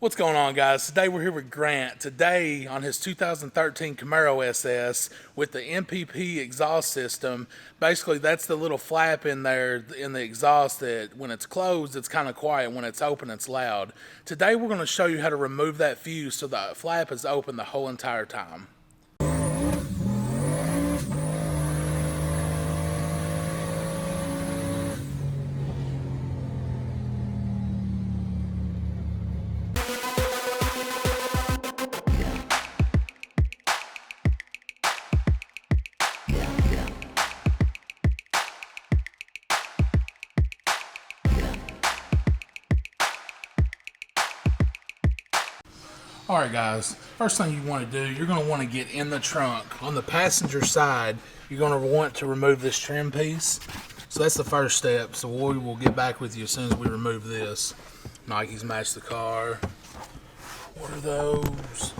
What's going on, guys? Today we're here with Grant. Today on his 2013 Camaro SS with the MPP exhaust system. Basically, that's the little flap in there in the exhaust that when it's closed, it's kind of quiet. When it's open, it's loud. Today we're going to show you how to remove that fuse so the flap is open the whole entire time. Alright guys, first thing you want to do, you're going to want to get in the trunk. On the passenger side, you're going to want to remove this trim piece. So that's the first step. So we will get back with you as soon as we remove this. Nike's match the car. What are those?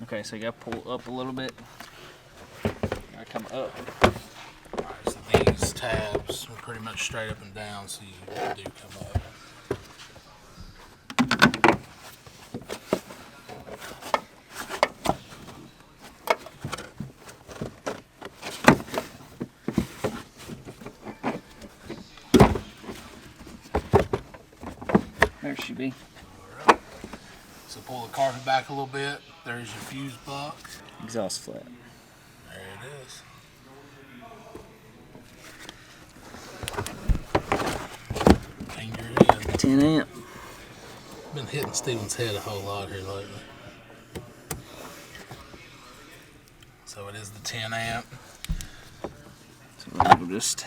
Okay, so you gotta pull up a little bit. Gotta come up. Alright, so these tabs are pretty much straight up and down, so you do come up. There she be. So pull the carpet back a little bit. There's your fuse box. Exhaust flap. There it is. Finger in. 10 amp. Been hitting Steven's head a whole lot here lately. So it is the 10 amp. So we'll just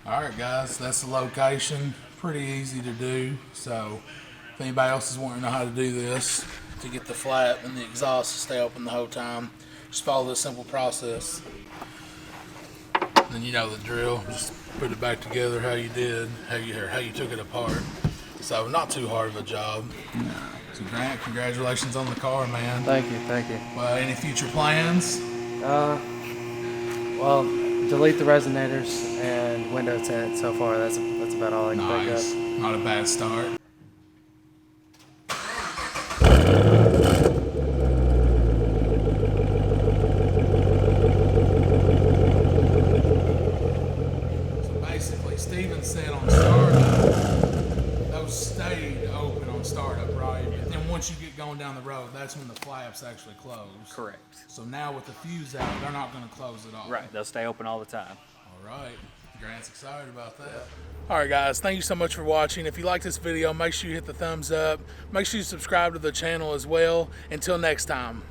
Alright guys, that's the location. Pretty easy to do. So if anybody else is wanting to know how to do this to get the flap and the exhaust to stay open the whole time, just follow this simple process. Then you know the drill. Just put it back together how you did, how you took it apart. So not too hard of a job. So Grant, congratulations on the car, man. Thank you, thank you. Well, any future plans? Well, delete the resonators and window tint so far. That's about all I can Nice. think of. Not a bad start. So basically, Steven said on startup, those stayed open on startup, right? But then once you get going down the road, that's when the flaps actually close. correct. So now with the fuse out, they're not going to close at all. Right, they'll stay open all the time. All right. Grant's excited about that. All right, guys, thank you so much for watching. If you like this video, make sure you hit the thumbs up. Make sure you subscribe to the channel as well. Until next time.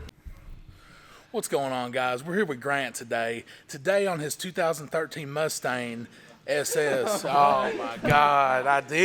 What's going on, guys? We're here with Grant today. Today on his 2013 Mustang SS. Oh, my God. I did.